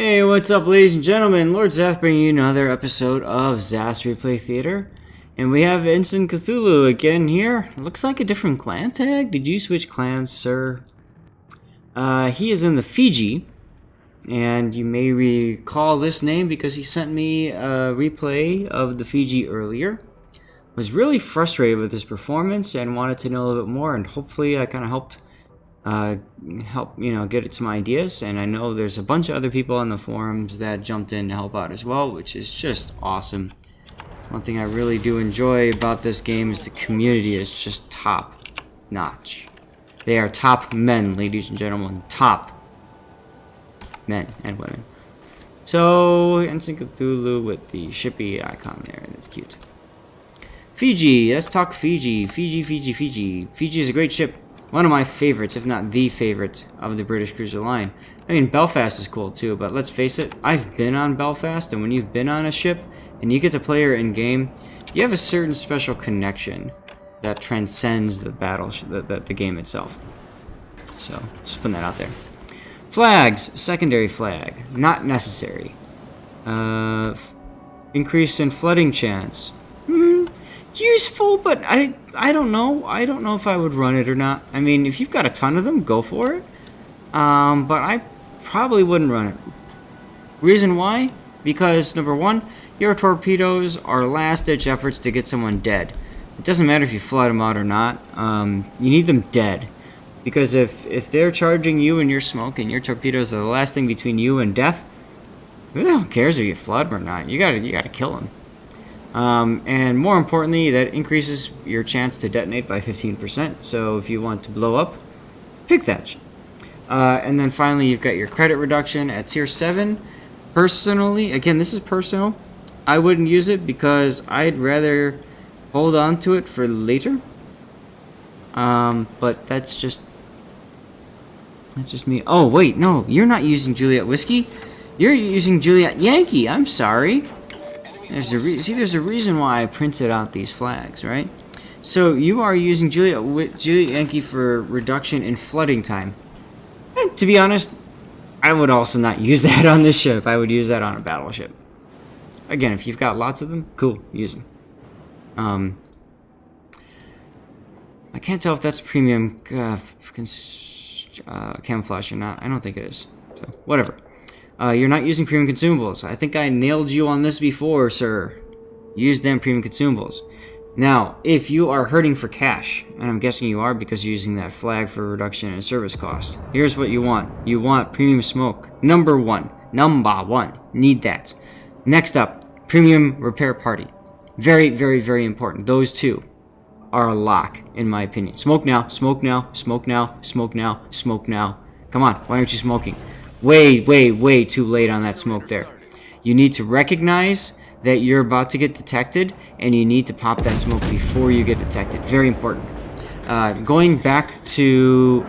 Hey, what's up, ladies and gentlemen? Lord Zath bringing you another episode of Zath's Replay Theater. And we have Instant Cthulhu again here. Looks like a different clan tag. Did you switch clans, sir? He is in the Fiji. And you may recall this name because he sent me a replay of the Fiji earlier. Was really frustrated with his performance and wanted to know a little bit more. And hopefully I kind of helped get it some ideas, and I know there's a bunch of other people on the forums that jumped in to help out as well, which is just awesome. One thing I really do enjoy about this game is the community is just top notch. They are top men, ladies and gentlemen, top men and women. So Instant Cthulhu with the shippy icon there, that's cute. Fiji, let's talk Fiji. Fiji is a great ship. One of my favorites, if not the favorite, of the British cruiser line. I mean, Belfast is cool too, but let's face it, I've been on Belfast, and when you've been on a ship, and you get to play her in-game, you have a certain special connection that transcends the battle, the game itself. So, just putting that out there. Flags, secondary flag, not necessary. Increase in flooding chance. Useful, but I don't know. I don't know if I would run it or not. I mean, if you've got a ton of them, go for it. But I probably wouldn't run it. Reason why? Because, number one, your torpedoes are last-ditch efforts to get someone dead. It doesn't matter if you flood them out or not. You need them dead. Because if they're charging you and your smoke and your torpedoes are the last thing between you and death, who the hell cares if you flood them or not? You gotta kill them. And more importantly, that increases your chance to detonate by 15%. So if you want to blow up, pick that. And then finally, you've got your credit reduction at tier 7. Personally, again, this is personal. I wouldn't use it because I'd rather hold on to it for later. But that's just me. Oh, wait, no, you're not using Juliet Whiskey. You're using Juliet Yankee. I'm sorry. There's a reason why I printed out these flags, right? So you are using Juliet Yankee for reduction in flooding time. And to be honest, I would also not use that on this ship. I would use that on a battleship. Again, if you've got lots of them, cool, use them. I can't tell if that's premium camouflage or not. I don't think it is. So whatever. You're not using premium consumables. I think I nailed you on this before, sir. Use them premium consumables. Now, if you are hurting for cash, and I'm guessing you are because you're using that flag for reduction in service cost, here's what you want. You want premium smoke. Number one. Need that. Next up, premium repair party. Very, very, very important. Those two are a lock, in my opinion. Smoke now, smoke now, smoke now, smoke now, smoke now. Come on, why aren't you smoking? Way too late on that smoke there. You need to recognize that you're about to get detected, and you need to pop that smoke before you get detected. Very important. Going back to...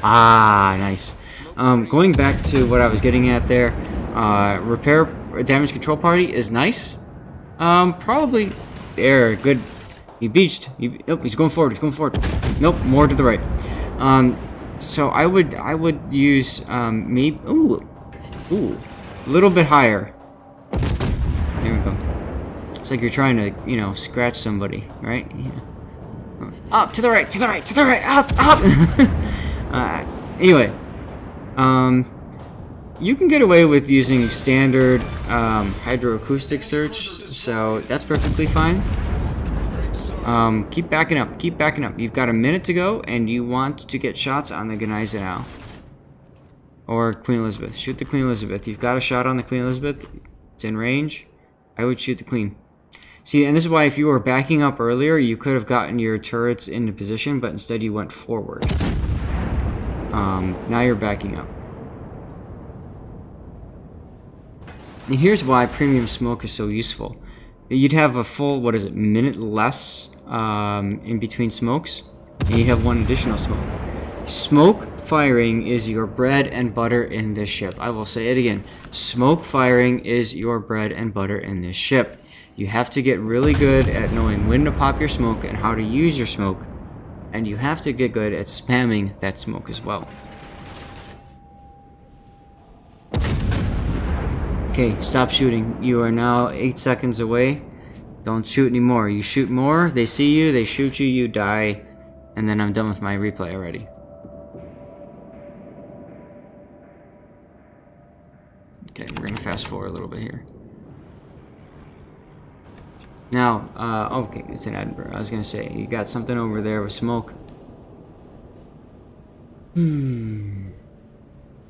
nice. Going back to what I was getting at there, repair damage control party is nice. Probably... There, good. He beached. Nope, he's going forward. Nope, more to the right. So I would use maybe a little bit higher. There we go. It's like you're trying to scratch somebody, right? Yeah. Up to the right, up. Anyway, you can get away with using standard hydroacoustic search, so that's perfectly fine. Keep backing up. You've got a minute to go, and you want to get shots on the Geniza now. Or Queen Elizabeth. Shoot the Queen Elizabeth. You've got a shot on the Queen Elizabeth. It's in range. I would shoot the Queen. See, and this is why if you were backing up earlier, you could have gotten your turrets into position, but instead you went forward. Now you're backing up. And here's why premium smoke is so useful. You'd have a full, minute less in between smokes, and you'd have one additional smoke. Smoke firing is your bread and butter in this ship. I will say it again. Smoke firing is your bread and butter in this ship. You have to get really good at knowing when to pop your smoke and how to use your smoke, and you have to get good at spamming that smoke as well. Okay, stop shooting. You are now 8 seconds away. Don't shoot anymore. You shoot more, they see you, they shoot you, you die, and then I'm done with my replay already. Okay, we're gonna fast forward a little bit here. Now, okay, it's in Edinburgh. I was gonna say, you got something over there with smoke.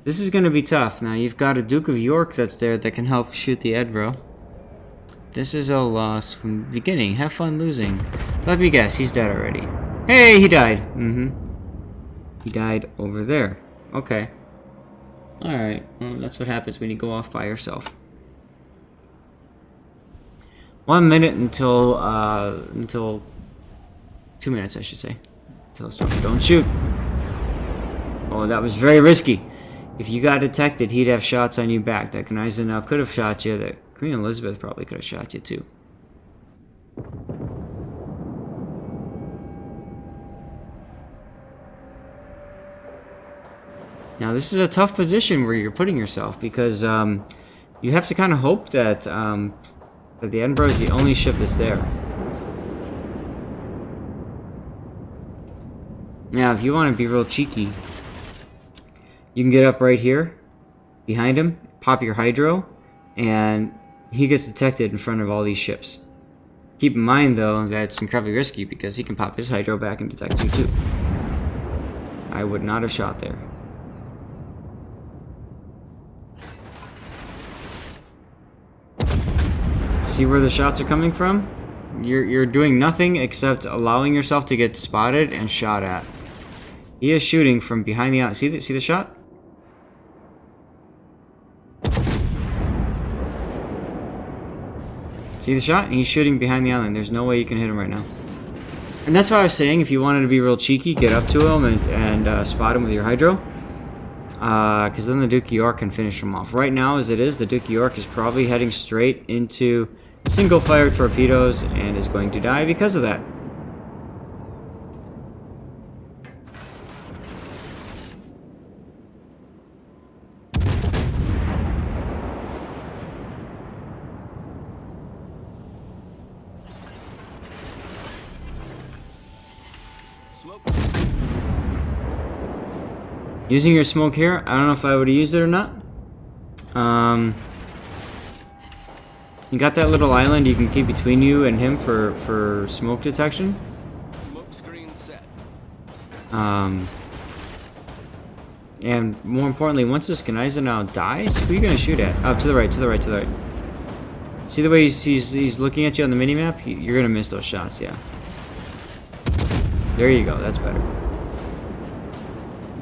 This is gonna be tough. Now, you've got a Duke of York that's there that can help shoot the Edinburgh. This is a loss from the beginning. Have fun losing. Let me guess, he's dead already. Hey, he died. He died over there. Okay. Alright, well, that's what happens when you go off by yourself. 1 minute until 2 minutes, I should say. Until it's done. Don't shoot. Oh, that was very risky. If you got detected, he'd have shots on you back. That Gniza now could have shot you. That Queen Elizabeth probably could have shot you too. Now this is a tough position where you're putting yourself because you have to kind of hope that that the Edinburgh is the only ship that's there. Now, if you want to be real cheeky, you can get up right here, behind him, pop your hydro, and he gets detected in front of all these ships. Keep in mind, though, that it's incredibly risky because he can pop his hydro back and detect you, too. I would not have shot there. See where the shots are coming from? You're doing nothing except allowing yourself to get spotted and shot at. He is shooting from behind the island. See the shot? See the shot? He's shooting behind the island. There's no way you can hit him right now. And that's why I was saying, if you wanted to be real cheeky, get up to him and spot him with your hydro. Because then the Duke of York can finish him off. Right now, as it is, the Duke of York is probably heading straight into single fire torpedoes and is going to die because of that. Smoke. Using your smoke here, I don't know if I would have used it or not. You got that little island you can keep between you and him for smoke detection. Smoke screen set. And more importantly, once this Gniza now dies, who are you gonna shoot at? Up to the right, to the right, to the right. See the way he's looking at you on the minimap? You're gonna miss those shots, yeah. There you go, that's better.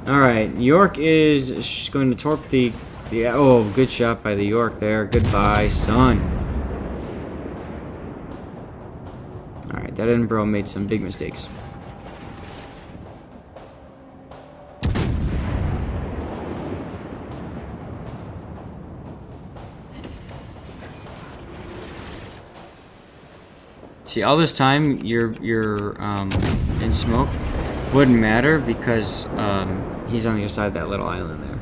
Alright, York is going to torp the... Oh, good shot by the York there. Goodbye, son. Alright, that Edinburgh made some big mistakes. See, all this time you're in smoke wouldn't matter because he's on the other side of that little island there.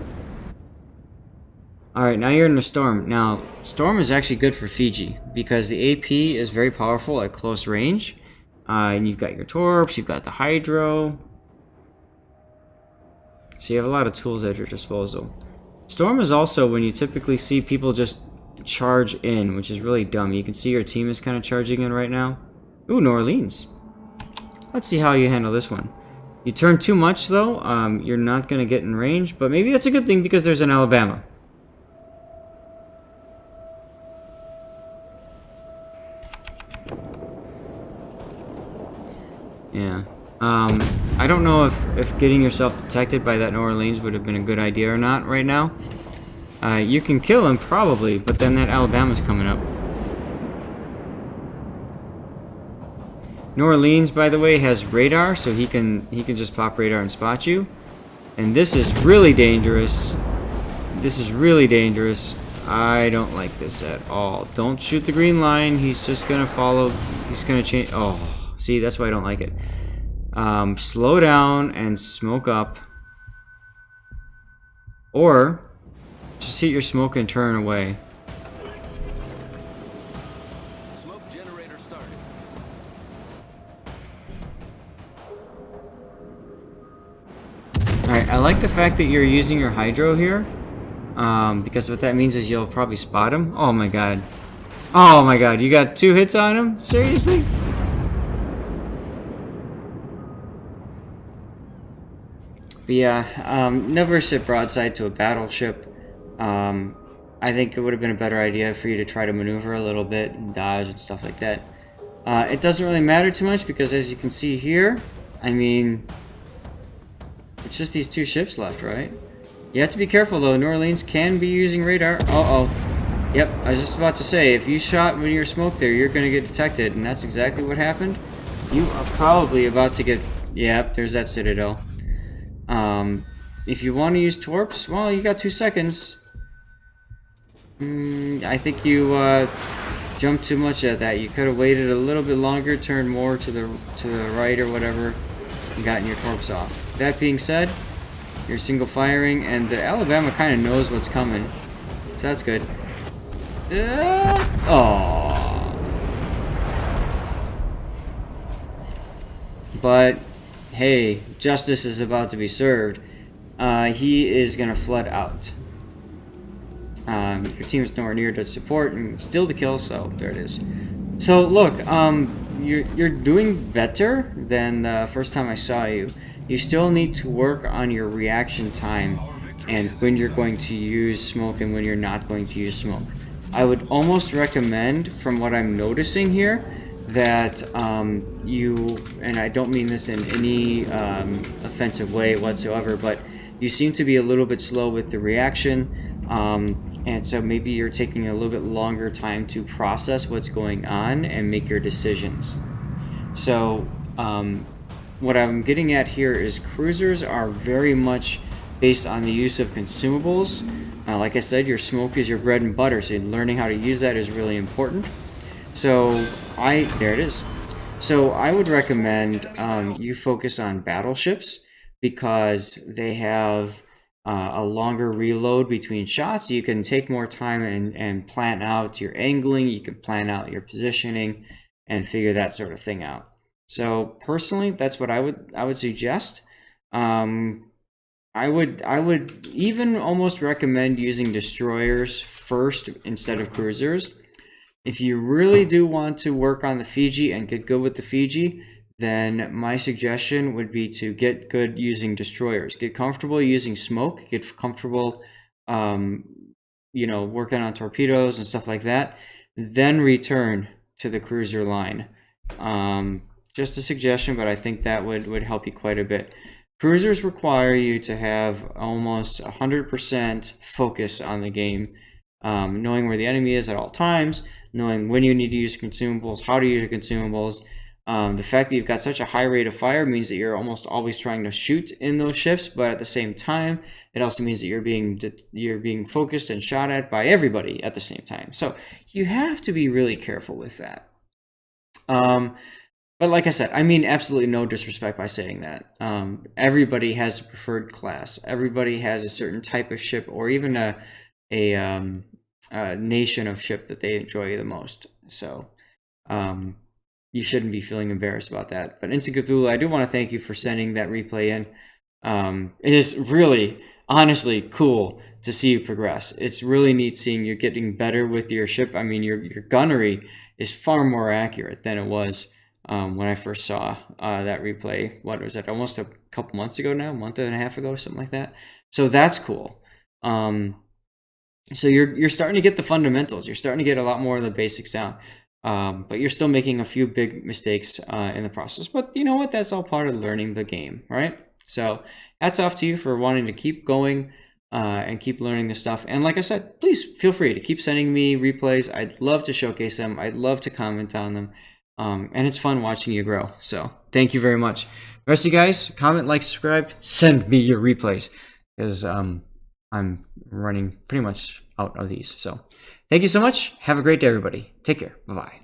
Alright, now you're in a storm. Now, storm is actually good for Fiji because the AP is very powerful at close range. And you've got your torps, you've got the hydro. So you have a lot of tools at your disposal. Storm is also when you typically see people just charge in, which is really dumb. You can see your team is kind of charging in right now. Ooh, New Orleans. Let's see how you handle this one. You turn too much, though. You're not going to get in range, but maybe that's a good thing because there's an Alabama. Yeah. I don't know if getting yourself detected by that New Orleans would have been a good idea or not right now. You can kill him probably, but then that Alabama's coming up. New Orleans, by the way, has radar, so he can just pop radar and spot you. And this is really dangerous. This is really dangerous. I don't like this at all. Don't shoot the green line. He's just gonna follow. He's gonna change. Oh, see, that's why I don't like it. Slow down and smoke up. Or just hit your smoke and turn away. I like the fact that you're using your hydro here, because what that means is you'll probably spot him. Oh my god. Oh my god, you got 2 hits on him? Seriously? But yeah, never sit broadside to a battleship. I think it would have been a better idea for you to try to maneuver a little bit and dodge and stuff like that. It doesn't really matter too much because as you can see here, I mean, it's just these 2 ships left, right? You have to be careful though, New Orleans can be using radar. Uh-oh. Yep, I was just about to say, if you shot when you're smoke there, you're going to get detected, and that's exactly what happened. You are probably about to get... Yep, there's that Citadel. If you want to use torps, well, you got 2 seconds. I think you jumped too much at that. You could have waited a little bit longer, turned more to the right or whatever, and gotten your torps off. That being said, you're single firing, and the Alabama kind of knows what's coming, so that's good. Oh. But hey, justice is about to be served. He is gonna flood out. Your team is nowhere near to support and still the kill, so there it is. So look, you're doing better than the first time I saw you. You still need to work on your reaction time and when you're going to use smoke and when you're not going to use smoke. I would almost recommend, from what I'm noticing here, that you, and I don't mean this in any offensive way whatsoever, but you seem to be a little bit slow with the reaction, and so maybe you're taking a little bit longer time to process what's going on and make your decisions. So what I'm getting at here is cruisers are very much based on the use of consumables. Like I said, your smoke is your bread and butter, so learning how to use that is really important. So there it is. So I would recommend you focus on battleships because they have a longer reload between shots. You can take more time and plan out your angling. You can plan out your positioning and figure that sort of thing out. So personally, that's what I would suggest. I would even almost recommend using destroyers first instead of cruisers. If you really do want to work on the Fiji and get good with the Fiji, then my suggestion would be to get good using destroyers. Get comfortable using smoke. Get comfortable, you know, working on torpedoes and stuff like that. Then return to the cruiser line. Just a suggestion, but I think that would help you quite a bit. Cruisers require you to have almost 100% focus on the game, knowing where the enemy is at all times, knowing when you need to use consumables, how to use your consumables. The fact that you've got such a high rate of fire means that you're almost always trying to shoot in those ships, but at the same time, it also means that you're being focused and shot at by everybody at the same time. So you have to be really careful with that. But like I said, I mean absolutely no disrespect by saying that. Everybody has a preferred class. Everybody has a certain type of ship, or even a nation of ship that they enjoy the most. So you shouldn't be feeling embarrassed about that. But Instant Cthulhu, I do want to thank you for sending that replay in. It is really, honestly cool to see you progress. It's really neat seeing you getting better with your ship. I mean, your gunnery is far more accurate than it was when I first saw that replay. What was it? Almost a couple months ago now, a month and a half ago, something like that. So that's cool. So you're starting to get the fundamentals. You're starting to get a lot more of the basics down. But you're still making a few big mistakes in the process. But you know what? That's all part of learning the game, right? So hats off to you for wanting to keep going and keep learning this stuff. And like I said, please feel free to keep sending me replays. I'd love to showcase them. I'd love to comment on them. And it's fun watching you grow. So thank you very much. The rest of you guys, comment, like, subscribe, send me your replays, because I'm running pretty much out of these. So thank you so much. Have a great day, everybody. Take care. Bye-bye.